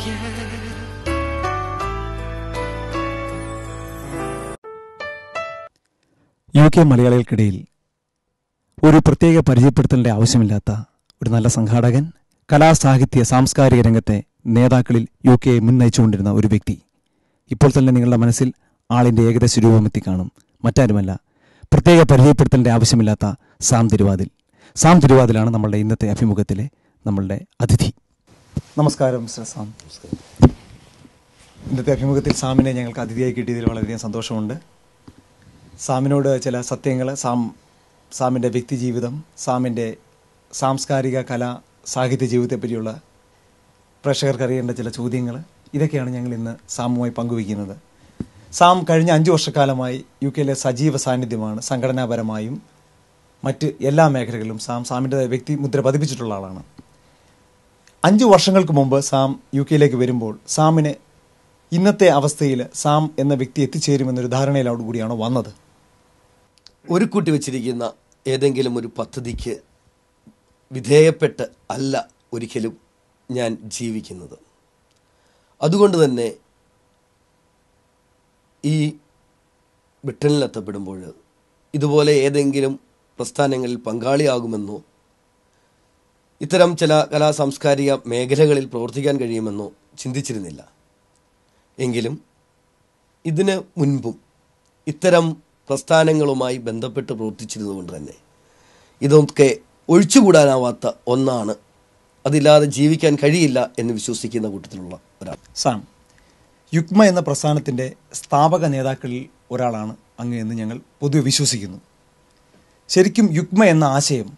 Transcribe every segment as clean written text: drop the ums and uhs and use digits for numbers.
UK മലയാളികൾക്കിടയിൽ ഒരു പ്രത്യേക പരിചയപ്പെടുത്തേണ്ട ആവശ്യമില്ലാത്ത ഒരു നല്ല സംഘാടകൻ, കലാസാഹിത്യ സാംസ്കാരിക രംഗത്തെ നേതാക്കളിൽ UK മുന്നയിച്ചുകൊണ്ടിരുന്ന ഒരു വ്യക്തി. ഇപ്പോൾ തന്നെ നിങ്ങളുടെ മനസ്സിൽ ആളിൻ്റെ ഏകദേശ രൂപമെത്തി കാണും. മറ്റാരുമല്ല, പ്രത്യേക പരിചയപ്പെടുത്തേണ്ട ആവശ്യമില്ലാത്ത സാം തിരുവാതിൽ. സാം തിരുവാതിലാണ് നമ്മളുടെ ഇന്നത്തെ അഭിമുഖത്തിലെ നമ്മളുടെ അതിഥി. നമസ്കാരം മിസ്റ്റർ സാം. ഇന്നത്തെ അഭിമുഖത്തിൽ സാമിനെ ഞങ്ങൾക്ക് അതിഥിയായി കിട്ടിയതിൽ വളരെയധികം സന്തോഷമുണ്ട്. സാമിനോട് ചില സത്യങ്ങൾ, സാമിൻ്റെ വ്യക്തിജീവിതം, സാമിൻ്റെ സാംസ്കാരിക കലാ സാഹിത്യ ജീവിതത്തെപ്പറ്റിയുള്ള പ്രേക്ഷകർക്ക് അറിയേണ്ട ചില ചോദ്യങ്ങൾ, ഇതൊക്കെയാണ് ഞങ്ങൾ ഇന്ന് സാമുമായി പങ്കുവയ്ക്കുന്നത്. സാം കഴിഞ്ഞ 5 വർഷക്കാലമായി UK സജീവ സാന്നിധ്യമാണ്. സംഘടനാപരമായും മറ്റ് എല്ലാ മേഖലകളിലും സാമിൻ്റെ വ്യക്തി മുദ്ര പതിപ്പിച്ചിട്ടുള്ള ആളാണ്. 5 വർഷങ്ങൾക്ക് മുമ്പ് സാം UK വരുമ്പോൾ സാമിന് ഇന്നത്തെ അവസ്ഥയിൽ സാം എന്ന വ്യക്തി എത്തിച്ചേരുമെന്നൊരു ധാരണയിലോട് കൂടിയാണോ വന്നത്? ഒരു കൂട്ടി വച്ചിരിക്കുന്ന ഏതെങ്കിലും ഒരു പദ്ധതിക്ക് വിധേയപ്പെട്ട് അല്ല ഒരിക്കലും ഞാൻ ജീവിക്കുന്നത്. അതുകൊണ്ട് തന്നെ ഈ ബ്രിട്ടനിലെത്തപ്പെടുമ്പോൾ ഇതുപോലെ ഏതെങ്കിലും പ്രസ്ഥാനങ്ങളിൽ പങ്കാളിയാകുമെന്നോ ഇത്തരം ചില കലാ സാംസ്കാരിക മേഖലകളിൽ പ്രവർത്തിക്കാൻ കഴിയുമെന്നോ ചിന്തിച്ചിരുന്നില്ല. എങ്കിലും ഇതിന് മുൻപും ഇത്തരം പ്രസ്ഥാനങ്ങളുമായി ബന്ധപ്പെട്ട് പ്രവർത്തിച്ചിരുന്നതുകൊണ്ട് തന്നെ ഇതൊക്കെ ഒഴിച്ചുകൂടാനാവാത്ത ഒന്നാണ്. അതില്ലാതെ ജീവിക്കാൻ കഴിയില്ല എന്ന് വിശ്വസിക്കുന്ന കൂട്ടത്തിലുള്ള ഒരാൾ. സാം, യുക്മ എന്ന പ്രസ്ഥാനത്തിൻ്റെ സ്ഥാപക നേതാക്കളിൽ ഒരാളാണ് അങ്ങ് എന്ന് ഞങ്ങൾ പൊതുവെ വിശ്വസിക്കുന്നു. ശരിക്കും യുക്മ എന്ന ആശയം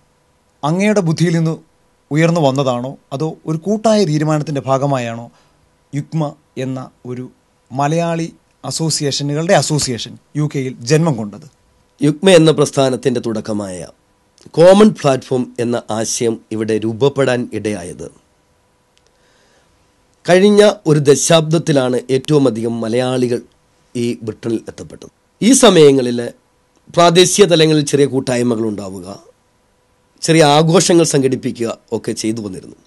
അങ്ങയുടെ ബുദ്ധിയിൽ നിന്ന് ഉയർന്നു വന്നതാണോ, അതോ ഒരു കൂട്ടായ തീരുമാനത്തിൻ്റെ ഭാഗമായാണോ യുക്മ എന്ന ഒരു മലയാളി അസോസിയേഷനുകളുടെ അസോസിയേഷൻ UK ജന്മം കൊണ്ടത്? യുക്മ എന്ന പ്രസ്ഥാനത്തിൻ്റെ തുടക്കമായ കോമൺ പ്ലാറ്റ്ഫോം എന്ന ആശയം ഇവിടെ രൂപപ്പെടാൻ ഇടയായത് കഴിഞ്ഞ ഒരു ദശാബ്ദത്തിലാണ്. ഏറ്റവും അധികം മലയാളികൾ ഈ ബ്രിട്ടനിൽ എത്തപ്പെട്ടത്. ഈ സമയങ്ങളിൽ പ്രാദേശിക തലങ്ങളിൽ ചെറിയ കൂട്ടായ്മകൾ ഉണ്ടാവുക, ചെറിയ ആഘോഷങ്ങൾ സംഘടിപ്പിക്കുക ഒക്കെ ചെയ്തു വന്നിരുന്നു.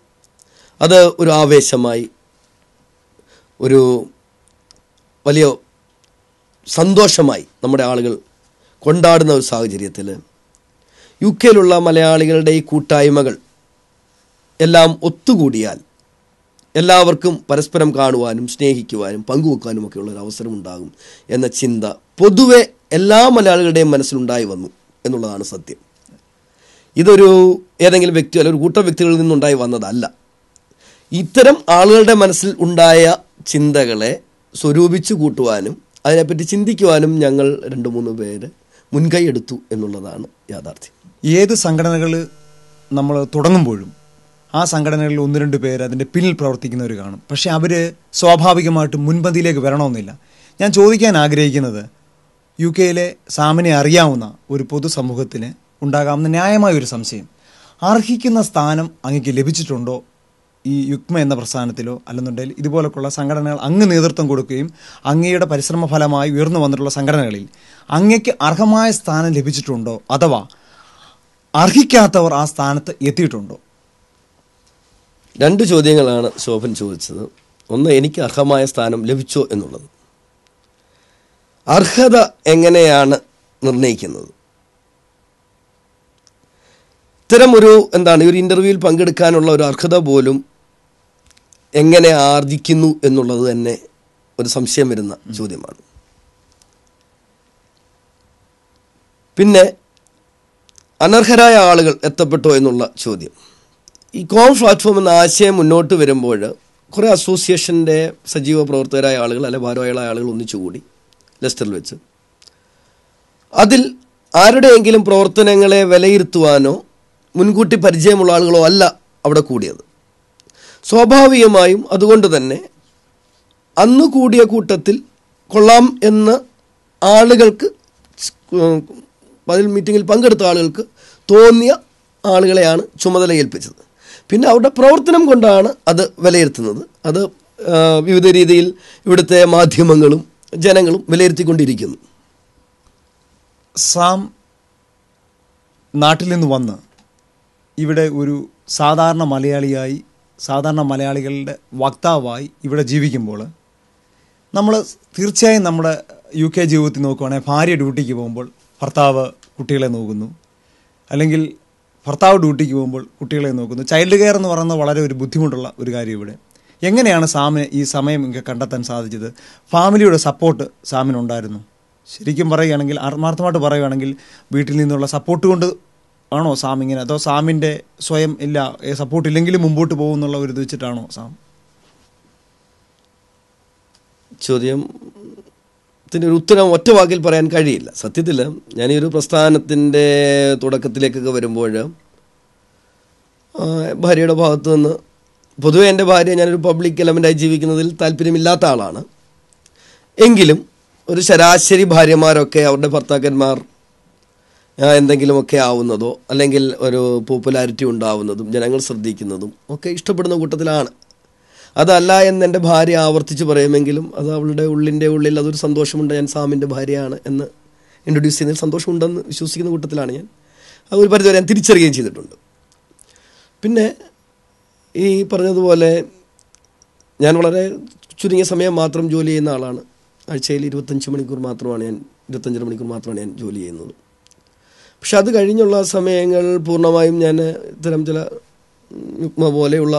അത് ഒരു ആവേശമായി, ഒരു വലിയ സന്തോഷമായി നമ്മുടെ ആളുകൾ കൊണ്ടാടുന്ന ഒരു സാഹചര്യത്തിൽ UK മലയാളികളുടെ ഈ കൂട്ടായ്മകൾ എല്ലാം ഒത്തുകൂടിയാൽ എല്ലാവർക്കും പരസ്പരം കാണുവാനും സ്നേഹിക്കുവാനും പങ്കുവെക്കാനും ഒക്കെയുള്ള ഒരു അവസരം ഉണ്ടാകും എന്ന ചിന്ത പൊതുവെ എല്ലാ മലയാളികളുടെയും മനസ്സിലുണ്ടായി വന്നു എന്നുള്ളതാണ് സത്യം. ഇതൊരു ഏതെങ്കിലും വ്യക്തി അല്ലെങ്കിൽ ഒരു കൂട്ടം വ്യക്തികളിൽ നിന്നുണ്ടായി വന്നതല്ല. ഇത്തരം ആളുകളുടെ മനസ്സിൽ ഉണ്ടായ ചിന്തകളെ സ്വരൂപിച്ചു കൂട്ടുവാനും അതിനെപ്പറ്റി ചിന്തിക്കുവാനും ഞങ്ങൾ 2-3 പേര് മുൻകൈ എടുത്തു എന്നുള്ളതാണ് യാഥാർത്ഥ്യം. ഏത് സംഘടനകൾ നമ്മൾ തുടങ്ങുമ്പോഴും ആ സംഘടനകളിൽ 1-2 പേര് അതിൻ്റെ പിന്നിൽ പ്രവർത്തിക്കുന്നവർ കാണും. പക്ഷേ അവർ സ്വാഭാവികമായിട്ടും മുൻപന്തിയിലേക്ക് വരണമെന്നില്ല. ഞാൻ ചോദിക്കാൻ ആഗ്രഹിക്കുന്നത്, UK സാമിനെ അറിയാവുന്ന ഒരു പൊതുസമൂഹത്തിന് ഉണ്ടാകാവുന്ന ന്യായമായ ഒരു സംശയം, അർഹിക്കുന്ന സ്ഥാനം അങ്ങക്ക് ലഭിച്ചിട്ടുണ്ടോ ഈ യുക്മ എന്ന പ്രസ്ഥാനത്തിലോ? അല്ലെന്നുണ്ടെങ്കിൽ ഇതുപോലൊക്കെയുള്ള സംഘടനകൾ അങ്ങ് നേതൃത്വം കൊടുക്കുകയും അങ്ങയുടെ പരിശ്രമ ഫലമായി ഉയർന്നു വന്നിട്ടുള്ള സംഘടനകളിൽ അങ്ങയ്ക്ക് അർഹമായ സ്ഥാനം ലഭിച്ചിട്ടുണ്ടോ, അഥവാ അർഹിക്കാത്തവർ ആ സ്ഥാനത്ത് എത്തിയിട്ടുണ്ടോ? 2 ചോദ്യങ്ങളാണ് ശോഭൻ ചോദിച്ചത്. ഒന്ന്, എനിക്ക് അർഹമായ സ്ഥാനം ലഭിച്ചോ എന്നുള്ളത്. അർഹത എങ്ങനെയാണ് നിർണ്ണയിക്കുന്നത്? ഇത്തരം ഒരു ഒരു ഇൻ്റർവ്യൂവിൽ പങ്കെടുക്കാനുള്ള ഒരു അർഹത പോലും എങ്ങനെ ആർജിക്കുന്നു എന്നുള്ളത് തന്നെ ഒരു സംശയം വരുന്ന ചോദ്യമാണ്. പിന്നെ അനർഹരായ ആളുകൾ എത്തപ്പെട്ടോ എന്നുള്ള ചോദ്യം. ഈ കോമൺ പ്ലാറ്റ്ഫോം എന്ന ആശയം മുന്നോട്ട് വരുമ്പോൾ കുറേ അസോസിയേഷൻ്റെ സജീവ പ്രവർത്തകരായ ആളുകൾ അല്ലെ ഭാരവാഹികളായ ആളുകൾ ഒന്നിച്ചുകൂടി ലെസ്റ്ററിൽ വെച്ച് അതിൽ ആരുടെയെങ്കിലും പ്രവർത്തനങ്ങളെ വിലയിരുത്തുവാനോ മുൻകൂട്ടി പരിചയമുള്ള ആളുകളോ അല്ല അവിടെ കൂടിയത്. സ്വാഭാവികമായും അതുകൊണ്ട് തന്നെ അന്ന് കൂടിയ കൂട്ടത്തിൽ കൊള്ളാം എന്ന് ആളുകൾക്ക്, അതിൽ മീറ്റിങ്ങിൽ പങ്കെടുത്ത ആളുകൾക്ക് തോന്നിയ ആളുകളെയാണ് ചുമതല ഏൽപ്പിച്ചത്. പിന്നെ അവരുടെ പ്രവർത്തനം കൊണ്ടാണ് അത് വിലയിരുത്തുന്നത്. അത് വിവിധ രീതിയിൽ ഇവിടുത്തെ മാധ്യമങ്ങളും ജനങ്ങളും വിലയിരുത്തിക്കൊണ്ടിരിക്കുന്നു. സാം നാട്ടിൽ നിന്ന് വന്ന് ഇവിടെ ഒരു സാധാരണ മലയാളിയായി സാധാരണ മലയാളികളുടെ വക്താവായി ഇവിടെ ജീവിക്കുമ്പോൾ നമ്മൾ തീർച്ചയായും നമ്മുടെ UK ജീവിതത്തിൽ നോക്കുകയാണെങ്കിൽ ഭാര്യ ഡ്യൂട്ടിക്ക് പോകുമ്പോൾ ഭർത്താവ് കുട്ടികളെ നോക്കുന്നു, അല്ലെങ്കിൽ ഭർത്താവ് ഡ്യൂട്ടിക്ക് പോകുമ്പോൾ കുട്ടികളെ നോക്കുന്നു. ചൈൽഡ് കെയർ എന്ന് പറയുന്നത് വളരെ ഒരു ബുദ്ധിമുട്ടുള്ള ഒരു കാര്യം ഇവിടെ. എങ്ങനെയാണ് സാമിന് ഈ സമയം ഇങ്ങനെ കണ്ടെത്താൻ സാധിച്ചത്? ഫാമിലിയുടെ സപ്പോർട്ട് സാമിനുണ്ടായിരുന്നു? ശരിക്കും പറയുകയാണെങ്കിൽ, ആത്മാർത്ഥമായിട്ട് പറയുകയാണെങ്കിൽ, വീട്ടിൽ നിന്നുള്ള സപ്പോർട്ട് കൊണ്ട് ആണോ സാം ഇങ്ങനെ, അതോ സാമിൻ്റെ സ്വയം ഇല്ല സപ്പോർട്ട് ഇല്ലെങ്കിലും മുമ്പോട്ട് പോകുന്നുള്ള ഒരു ഇത് വെച്ചിട്ടാണോ സാം? ചോദ്യത്തിൻ്റെ ഒരു ഉത്തരം ഒറ്റ വാക്കിൽ പറയാൻ കഴിയില്ല. സത്യത്തിൽ ഞാൻ ഈ ഒരു പ്രസ്ഥാനത്തിൻ്റെ തുടക്കത്തിലേക്കൊക്കെ വരുമ്പോൾ ഭാര്യയുടെ ഭാഗത്തു നിന്ന്, പൊതുവെ എൻ്റെ ഭാര്യ ഞാനൊരു പബ്ലിക് എലമെൻ്റായി ജീവിക്കുന്നതിൽ താല്പര്യമില്ലാത്ത ആളാണ്. എങ്കിലും ഒരു ശരാശരി ഭാര്യമാരൊക്കെ അവരുടെ ഭർത്താക്കന്മാർ എന്തെങ്കിലുമൊക്കെ ആവുന്നതോ അല്ലെങ്കിൽ ഒരു പോപ്പുലാരിറ്റി ഉണ്ടാവുന്നതും ജനങ്ങൾ ശ്രദ്ധിക്കുന്നതും ഒക്കെ ഇഷ്ടപ്പെടുന്ന കൂട്ടത്തിലാണ്. അതല്ല എന്ന് എൻ്റെ ഭാര്യ ആവർത്തിച്ച് പറയുമെങ്കിലും അത് അവളുടെ ഉള്ളിൽ അതൊരു സന്തോഷമുണ്ട്, ഞാൻ സാമിൻ്റെ ഭാര്യയാണ് എന്ന് ഇൻട്രൊഡ്യൂസ് ചെയ്യുന്നതിൽ സന്തോഷമുണ്ടെന്ന് വിശ്വസിക്കുന്ന കൂട്ടത്തിലാണ് ഞാൻ. അത് ഒരു പരിധിവരെ ഞാൻ തിരിച്ചറിയുകയും ചെയ്തിട്ടുണ്ട്. പിന്നെ ഈ പറഞ്ഞതുപോലെ ഞാൻ വളരെ ചുരുങ്ങിയ സമയം മാത്രം ജോലി ചെയ്യുന്ന ആളാണ്. ആഴ്ചയിൽ 25 മണിക്കൂർ മാത്രമാണ് 25 മണിക്കൂർ മാത്രമാണ് ഞാൻ ജോലി ചെയ്യുന്നത്. പക്ഷെ അത് കഴിഞ്ഞുള്ള സമയങ്ങൾ പൂർണ്ണമായും ഞാൻ ഇത്തരം ചില യുഗ്മ പോലെയുള്ള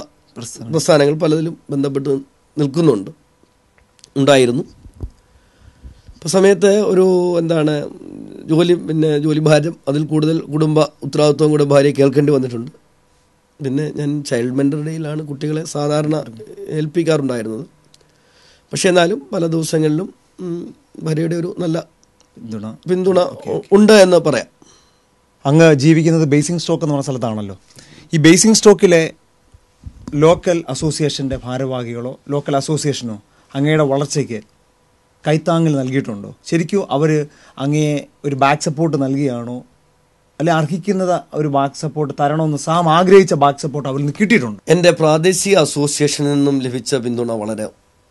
പ്രസ്ഥാനങ്ങൾ പലതിലും ബന്ധപ്പെട്ട് ഉണ്ടായിരുന്നു. ഇപ്പോൾ സമയത്ത് ഒരു ജോലി ഭാരം, അതിൽ കൂടുതൽ കുടുംബ ഉത്തരവാദിത്വം കൂടെ ഭാര്യയെ കേൾക്കേണ്ടി വന്നിട്ടുണ്ട്. പിന്നെ ഞാൻ ചൈൽഡ് മെൻ്ററുടെയിലാണ് കുട്ടികളെ സാധാരണ ഏൽപ്പിക്കാറുണ്ടായിരുന്നത്. പക്ഷെ എന്നാലും പല ദിവസങ്ങളിലും ഭാര്യയുടെ ഒരു നല്ല പിന്തുണ ഉണ്ട് എന്ന് പറയാം. അങ്ങ് ജീവിക്കുന്നത് ബേസിംഗ് സ്റ്റോക്ക് എന്ന് പറഞ്ഞ സ്ഥലത്താണല്ലോ. ഈ ബേസിംഗ് സ്റ്റോക്കിലെ ലോക്കൽ അസോസിയേഷൻ്റെ ഭാരവാഹികളോ ലോക്കൽ അസോസിയേഷനോ അങ്ങയുടെ വളർച്ചയ്ക്ക് കൈത്താങ്ങൽ നൽകിയിട്ടുണ്ടോ? ശരിക്കും അവർ അങ്ങയെ ഒരു ബാക്ക് സപ്പോർട്ട് നൽകിയാണോ, അല്ലെ അർഹിക്കുന്നത് ഒരു ബാക്ക് സപ്പോർട്ട് തരണമെന്ന് സാം ആഗ്രഹിച്ച ബാക്ക് സപ്പോർട്ട് അവരിൽ നിന്ന് കിട്ടിയിട്ടുണ്ട്? എൻ്റെ പ്രാദേശിക അസോസിയേഷനിൽ നിന്നും ലഭിച്ച പിന്തുണ വളരെ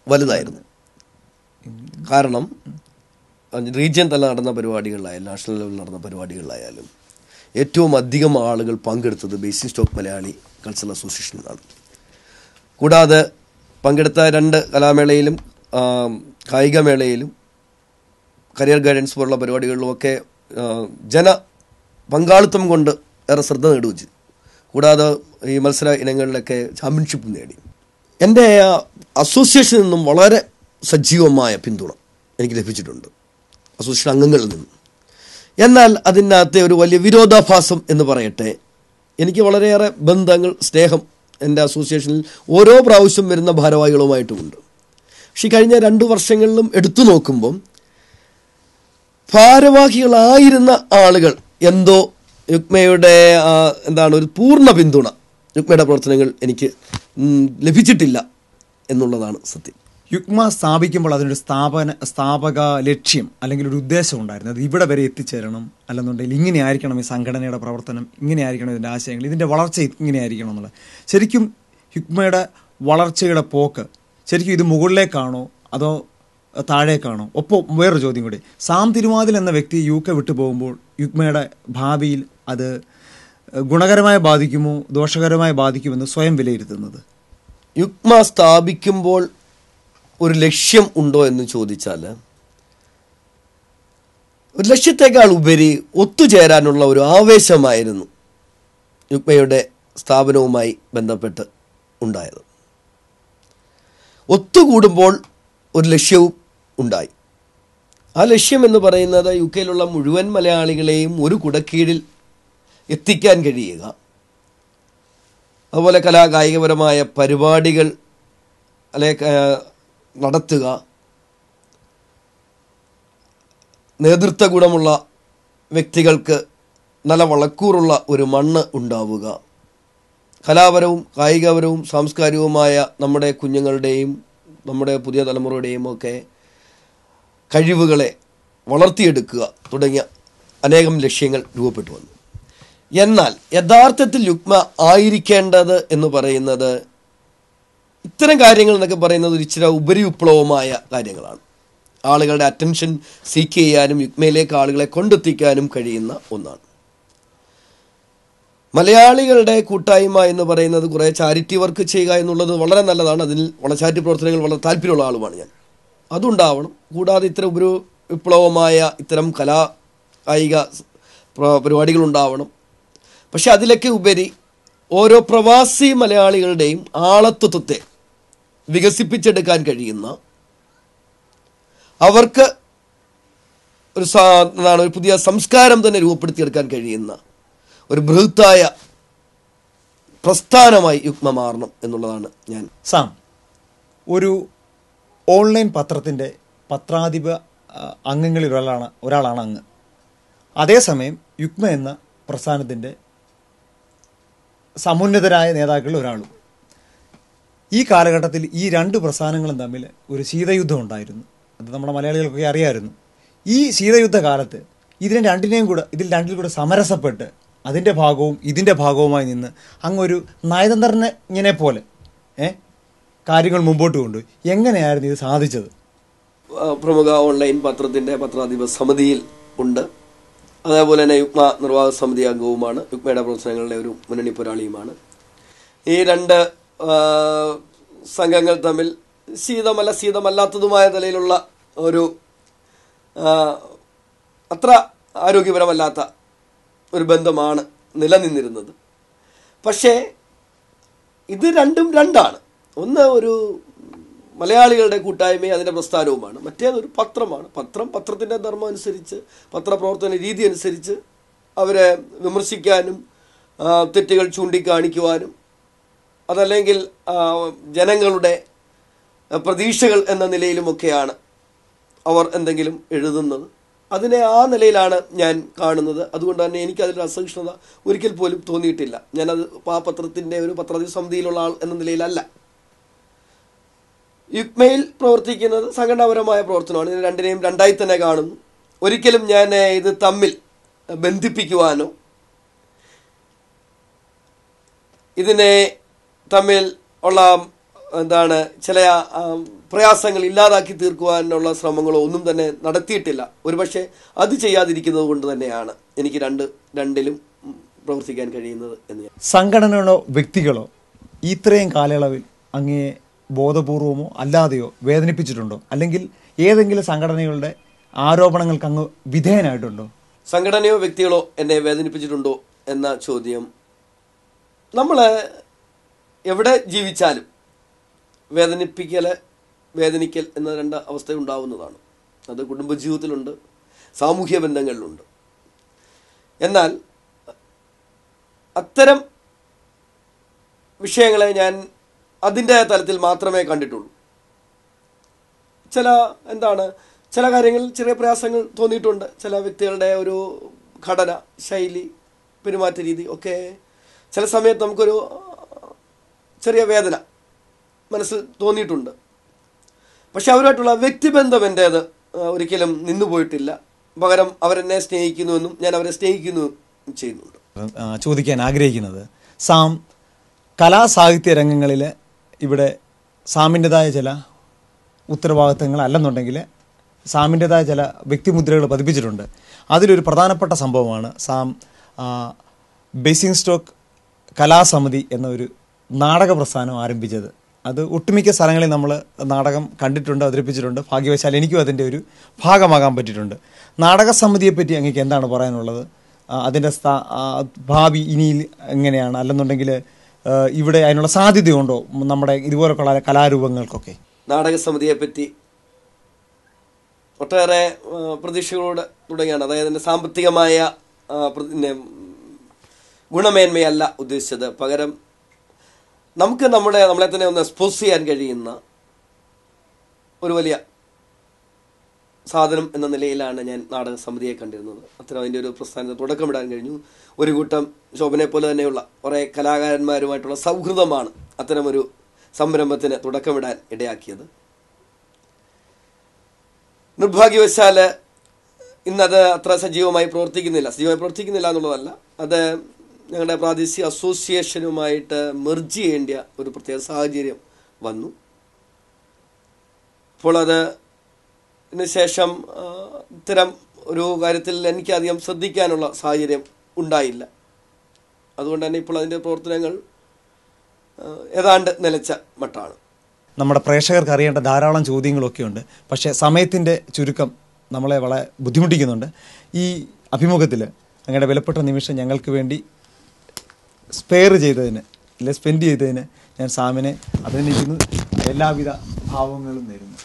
വലുതായിരുന്നു. കാരണം റീജിയൻ തല നടന്ന പരിപാടികളിലായാലും നാഷണൽ ലെവലിൽ നടന്ന പരിപാടികളിലായാലും ഏറ്റവും അധികം ആളുകൾ പങ്കെടുത്തത് ബേസിക് സ്റ്റോക്ക് മലയാളി കൾച്ചറൽ അസോസിയേഷനിലാണ്. കൂടാതെ പങ്കെടുത്ത 2 കലാമേളയിലും കായികമേളയിലും കരിയർ ഗൈഡൻസ് പോലുള്ള പരിപാടികളിലുമൊക്കെ ജന പങ്കാളിത്തം കൊണ്ട് ഏറെ ശ്രദ്ധ നേടുകയും. കൂടാതെ ഈ മത്സര ഇനങ്ങളിലൊക്കെ ചാമ്പ്യൻഷിപ്പ് നേടി. എൻ്റെ അസോസിയേഷനിൽ നിന്നും വളരെ സജീവമായ പിന്തുണ എനിക്ക് ലഭിച്ചിട്ടുണ്ട്, അസോസിയേഷൻ അംഗങ്ങളിൽ നിന്നും. എന്നാൽ അതിനകത്തെ ഒരു വലിയ വിരോധാഭാസം എന്ന് പറയട്ടെ, എനിക്ക് വളരെയേറെ ബന്ധങ്ങൾ, സ്നേഹം എൻ്റെ അസോസിയേഷനിൽ ഓരോ പ്രാവശ്യം വരുന്ന ഭാരവാഹികളുമായിട്ടുമുണ്ട്. പക്ഷെ കഴിഞ്ഞ 2 വർഷങ്ങളിലും എടുത്തു നോക്കുമ്പം ഭാരവാഹികളായിരുന്ന ആളുകൾ എന്തോ യുഗ്മയുടെ ഒരു പൂർണ്ണ പിന്തുണ യുഗ്മയുടെ പ്രവർത്തനങ്ങൾ എനിക്ക് ലഭിച്ചിട്ടില്ല എന്നുള്ളതാണ് സത്യം. യുഗ്മ സ്ഥാപിക്കുമ്പോൾ അതിനൊരു സ്ഥാപക ലക്ഷ്യം അല്ലെങ്കിൽ ഒരു ഉദ്ദേശം ഉണ്ടായിരുന്നു. അത് ഇവിടെ വരെ എത്തിച്ചേരണം, അല്ലെന്നുണ്ടെങ്കിൽ ഇങ്ങനെ ആയിരിക്കണം ഈ സംഘടനയുടെ പ്രവർത്തനം, ഇങ്ങനെ ആയിരിക്കണം ഇതിൻ്റെ ആശയങ്ങൾ, ഇതിൻ്റെ വളർച്ച ഇങ്ങനെ ആയിരിക്കണം എന്നുള്ളത്. ശരിക്കും യുഗ്മയുടെ വളർച്ചയുടെ പോക്ക് ശരിക്കും ഇത് മുകളിലേക്കാണോ അതോ താഴേക്കാണോ? ഒപ്പം വേറൊരു ചോദ്യം കൂടി, സാം തിരുമാതിൽ എന്ന വ്യക്തി UK വിട്ടു പോകുമ്പോൾ യുഗ്മയുടെ ഭാവിയിൽ അത് ഗുണകരമായി ബാധിക്കുമോ ദോഷകരമായി ബാധിക്കുമെന്ന് സ്വയം വിലയിരുത്തുന്നത്? യുഗ്മ സ്ഥാപിക്കുമ്പോൾ ഒരു ലക്ഷ്യം ഉണ്ടോ എന്ന് ചോദിച്ചാൽ, ഒരു ലക്ഷ്യത്തെക്കാൾ ഉപരി ഒത്തുചേരാനുള്ള ഒരു ആവേശമായിരുന്നു യുഗ്മയുടെ സ്ഥാപനവുമായി ബന്ധപ്പെട്ട് ഉണ്ടായത്. ഒത്തുകൂടുമ്പോൾ ഒരു ലക്ഷ്യവും ഉണ്ടായി. ആ ലക്ഷ്യം എന്ന് പറയുന്നത് UK-യിലുള്ള മുഴുവൻ മലയാളികളെയും ഒരു കുടക്കീഴിൽ എത്തിക്കാൻ കഴിയുക, അതുപോലെ കലാകായികപരമായ പരിപാടികൾ നടത്തുക, നേതൃത്വ ഗുണമുള്ള വ്യക്തികൾക്ക് നല്ല വളക്കൂറുള്ള ഒരു മണ്ണ് ഉണ്ടാവുക, കലാപരവും കായികപരവും സാംസ്കാരികവുമായ നമ്മുടെ കുഞ്ഞുങ്ങളുടെയും നമ്മുടെ പുതിയ തലമുറയുടെയും ഒക്കെ കഴിവുകളെ വളർത്തിയെടുക്കുക തുടങ്ങിയ അനേകം ലക്ഷ്യങ്ങൾ രൂപപ്പെട്ടു വന്നു. എന്നാൽ യഥാർത്ഥത്തിൽ യുഗ്മ ആയിരിക്കേണ്ടത് എന്ന് പറയുന്നത് ഇത്തരം കാര്യങ്ങൾ എന്നൊക്കെ പറയുന്നത് ഒരു ഇച്ചിരി ഉപരിവിപ്ലവമായ കാര്യങ്ങളാണ്. ആളുകളുടെ അറ്റൻഷൻ സീക്ക് ചെയ്യാനും യുഗ്മയിലേക്ക് ആളുകളെ കൊണ്ടെത്തിക്കാനും കഴിയുന്ന ഒന്നാണ്. മലയാളികളുടെ കൂട്ടായ്മ എന്ന് പറയുന്നത് കുറേ ചാരിറ്റി വർക്ക് ചെയ്യുക എന്നുള്ളത് വളരെ നല്ലതാണ്. അതിൽ വളരെ ചാരിറ്റി പ്രവർത്തനങ്ങൾ വളരെ താല്പര്യമുള്ള ആളുമാണ് ഞാൻ. അതുണ്ടാവണം. കൂടാതെ ഇത്തരം ഒരു വിപ്ലവമായ ഇത്തരം കായിക പരിപാടികളുണ്ടാവണം. പക്ഷെ അതിലൊക്കെ ഉപരി ഓരോ പ്രവാസി മലയാളികളുടെയും ആളത്വത്തെ വികസിപ്പിച്ചെടുക്കാൻ കഴിയുന്ന, അവർക്ക് ഒരു പുതിയ സംസ്കാരം തന്നെ രൂപപ്പെടുത്തിയെടുക്കാൻ കഴിയുന്ന ഒരു ബൃഹത്തായ പ്രസ്ഥാനമായി യുക്മ മാറണം എന്നുള്ളതാണ് ഞാൻ. സാം, ഒരു ഓൺലൈൻ പത്രത്തിൻ്റെ പത്രാധിപ അംഗങ്ങളിൽ ഒരാളാണ് അങ്ങ്. അതേസമയം യുക്മ എന്ന പ്രസ്ഥാനത്തിൻ്റെ സമുന്നതരായ നേതാക്കളിൽ ഒരാളും. ഈ കാലഘട്ടത്തിൽ ഈ രണ്ട് പ്രസ്ഥാനങ്ങളും തമ്മിൽ ഒരു ശീതയുദ്ധം ഉണ്ടായിരുന്നു. അത് നമ്മുടെ മലയാളികൾക്കൊക്കെ അറിയാമായിരുന്നു. ഈ ശീതയുദ്ധ കാലത്ത് ഇതിൽ രണ്ടിൽ കൂടെ സമരസപ്പെട്ട് അതിൻ്റെ ഭാഗവും ഇതിൻ്റെ ഭാഗവുമായി നിന്ന് അങ്ങൊരു നയതന്ത്രജ്ഞനെ പോലെ കാര്യങ്ങൾ മുമ്പോട്ട് കൊണ്ടുപോയി. എങ്ങനെയായിരുന്നു ഇത് സാധിച്ചത്? പ്രമുഖ ഓൺലൈൻ പത്രത്തിൻ്റെ പത്രാധിപ സമിതിയിൽ ഉണ്ട്. അതേപോലെ തന്നെ യുക്മ നിർവാഹക സമിതി അംഗവുമാണ്. യുക്മയുടെ പ്രവർത്തനങ്ങളുടെ ഒരു മുന്നണി പോരാളിയുമാണ്. ഈ രണ്ട് സംഘങ്ങൾ തമ്മിൽ ശീതമല്ലാത്തതുമായ നിലയിലുള്ള ഒരു അത്ര ആരോഗ്യപരമല്ലാത്ത ഒരു ബന്ധമാണ് നിലനിന്നിരുന്നത്. പക്ഷേ ഇത് രണ്ടാണ്. ഒന്ന് ഒരു മലയാളികളുടെ കൂട്ടായ്മയും അതിൻ്റെ പ്രസ്ഥാനവുമാണ്. മറ്റേതൊരു പത്രമാണ്. പത്രത്തിൻ്റെ ധർമ്മം അനുസരിച്ച്, പത്രപ്രവർത്തന രീതി അനുസരിച്ച് അവരെ വിമർശിക്കാനും തെറ്റുകൾ ചൂണ്ടിക്കാണിക്കുവാനും അതല്ലെങ്കിൽ ജനങ്ങളുടെ പ്രതീക്ഷകൾ എന്ന നിലയിലുമൊക്കെയാണ് അവർ എന്തെങ്കിലും എഴുതുന്നത്. അതിനെ ആ നിലയിലാണ് ഞാൻ കാണുന്നത്. അതുകൊണ്ട് തന്നെ എനിക്കതിലൊരു അസഹിഷ്ണുത ഒരിക്കൽ പോലും തോന്നിയിട്ടില്ല. ഞാനത് ആ പത്രത്തിൻ്റെ ഒരു പത്രാധിപ സമിതിയിലുള്ള ആൾ എന്ന നിലയിലല്ല. യുക്മയിൽ പ്രവർത്തിക്കുന്നത് സംഘടനാപരമായ പ്രവർത്തനമാണ്. ഇതിന് രണ്ടിനെയും രണ്ടായി തന്നെ കാണുന്നു. ഒരിക്കലും ഞാൻ ഇത് തമ്മിൽ ബന്ധിപ്പിക്കുവാനോ ഇതിനെ തമ്മിൽ ഉള്ള ചില പ്രയാസങ്ങൾ ഇല്ലാതാക്കി തീർക്കുവാനുള്ള ശ്രമങ്ങളോ ഒന്നും തന്നെ നടത്തിയിട്ടില്ല. ഒരുപക്ഷെ അത് ചെയ്യാതിരിക്കുന്നത് കൊണ്ട് തന്നെയാണ് എനിക്ക് രണ്ടിലും പ്രവർത്തിക്കാൻ കഴിയുന്നത് എന്ന്. സംഘടനകളോ വ്യക്തികളോ ഇത്രയും കാലയളവിൽ അങ്ങേ ബോധപൂർവമോ അല്ലാതെയോ വേദനിപ്പിച്ചിട്ടുണ്ടോ? അല്ലെങ്കിൽ ഏതെങ്കിലും സംഘടനകളുടെ ആരോപണങ്ങൾക്ക് അങ്ങ് വിധേയനായിട്ടുണ്ടോ? സംഘടനയോ വ്യക്തികളോ എന്നെ വേദനിപ്പിച്ചിട്ടുണ്ടോ എന്ന ചോദ്യം, നമ്മൾ എവിടെ ജീവിച്ചാലും വേദനിക്കൽ എന്ന രണ്ട് അവസ്ഥ ഉണ്ടാവുന്നതാണ്. അത് കുടുംബജീവിതത്തിലുണ്ട്, സാമൂഹ്യ ബന്ധങ്ങളിലുണ്ട്. എന്നാൽ അത്തരം വിഷയങ്ങളെ ഞാൻ അതിൻ്റെ തലത്തിൽ മാത്രമേ കണ്ടിട്ടുള്ളൂ. ചില കാര്യങ്ങളിൽ ചെറിയ പ്രയാസങ്ങൾ തോന്നിയിട്ടുണ്ട്. ചില വ്യക്തികളുടെ ഒരു ഘടന, ശൈലി, പെരുമാറ്റ രീതി ഒക്കെ ചില സമയത്ത് നമുക്കൊരു ചെറിയ വേദന മനസ്സിൽ തോന്നിയിട്ടുണ്ട്. പക്ഷെ അവരുമായിട്ടുള്ള വ്യക്തിബന്ധം എൻ്റേത് ഒരിക്കലും നിന്നുപോയിട്ടില്ല. പകരം അവരെന്നെ സ്നേഹിക്കുന്നുവെന്നും ഞാൻ അവരെ സ്നേഹിക്കുന്നു ചെയ്യുന്നുണ്ട്. ചോദിക്കാൻ ആഗ്രഹിക്കുന്നത്, സാം കലാസാഹിത്യ രംഗങ്ങളിൽ ഇവിടെ സാമിൻ്റെതായ ചില ഉത്തരവാദിത്തങ്ങൾ അല്ലെന്നുണ്ടെങ്കിൽ സാമിൻ്റെതായ ചില വ്യക്തിമുദ്രകൾ പതിപ്പിച്ചിട്ടുണ്ട്. അതിലൊരു പ്രധാനപ്പെട്ട സംഭവമാണ് സാം ബേസിംഗ് സ്റ്റോക്ക് കലാസമിതി എന്ന ഒരു നാടക പ്രസ്ഥാനം ആരംഭിച്ചത്. അത് ഒട്ടുമിക്ക സ്ഥലങ്ങളിൽ നമ്മൾ നാടകം കണ്ടിട്ടുണ്ട്, അവതരിപ്പിച്ചിട്ടുണ്ട്. ഭാഗ്യവശാൽ എനിക്കും അതിൻ്റെ ഒരു ഭാഗമാകാൻ പറ്റിയിട്ടുണ്ട്. നാടക സമിതിയെപ്പറ്റി അങ്ങേക്ക് എന്താണ് പറയാനുള്ളത്? അതിൻ്റെ ഭാവി ഇനിയിൽ എങ്ങനെയാണ്? അല്ലെന്നുണ്ടെങ്കിൽ ഇവിടെ അതിനുള്ള സാധ്യതയുണ്ടോ നമ്മുടെ ഇതുപോലുള്ള കലാരൂപങ്ങൾക്കൊക്കെ? നാടകസമിതിയെപ്പറ്റി ഒട്ടേറെ പ്രതീക്ഷകളോട് തുടങ്ങിയാണ്. അതായത് അതിൻ്റെ സാമ്പത്തികമായ ഗുണമേന്മയല്ല ഉദ്ദേശിച്ചത്. പകരം നമുക്ക് നമ്മളെ തന്നെ ഒന്ന് എക്സ്പോസ് ചെയ്യാൻ കഴിയുന്ന ഒരു വലിയ സാധനം എന്ന നിലയിലാണ് ഞാൻ നാടകസമിതിയെ കണ്ടിരുന്നത്. അത്തരം അതിൻ്റെ ഒരു പ്രസ്ഥാനത്തിന് തുടക്കമിടാൻ കഴിഞ്ഞു. ഒരു കൂട്ടം ശോഭനെ പോലെ തന്നെയുള്ള കുറേ കലാകാരന്മാരുമായിട്ടുള്ള സൗഹൃദമാണ് അത്തരമൊരു സംരംഭത്തിന് തുടക്കമിടാൻ ഇടയാക്കിയത്. നിർഭാഗ്യവശാൽ ഇന്നത് അത്ര സജീവമായി പ്രവർത്തിക്കുന്നില്ല എന്നുള്ളതല്ല, അത് ഞങ്ങളുടെ പ്രാദേശിക അസോസിയേഷനുമായിട്ട് മെർജ് ചെയ്യേണ്ട ഒരു പ്രത്യേക സാഹചര്യം വന്നു. അപ്പോൾ അതിന് ശേഷം ഇത്തരം ഒരു കാര്യത്തിൽ എനിക്കധികം ശ്രദ്ധിക്കാനുള്ള സാഹചര്യം ഉണ്ടായില്ല. അതുകൊണ്ട് തന്നെ ഇപ്പോൾ അതിൻ്റെ പ്രവർത്തനങ്ങൾ ഏതാണ്ട് നിലച്ച മട്ടാണ്. നമ്മുടെ പ്രേക്ഷകർക്ക് അറിയേണ്ട ധാരാളം ചോദ്യങ്ങളൊക്കെ ഉണ്ട്. പക്ഷേ സമയത്തിൻ്റെ ചുരുക്കം നമ്മളെ വളരെ ബുദ്ധിമുട്ടിക്കുന്നുണ്ട്. ഈ അഭിമുഖത്തിൽ അങ്ങയുടെ വിലപ്പെട്ട നിമിഷം ഞങ്ങൾക്ക് വേണ്ടി സ്പെൻഡ് ചെയ്തതിന് ഞാൻ സാമിനെ അഭിനന്ദിക്കുന്നു. എല്ലാവിധ ഭാവങ്ങളും നേരുന്നു.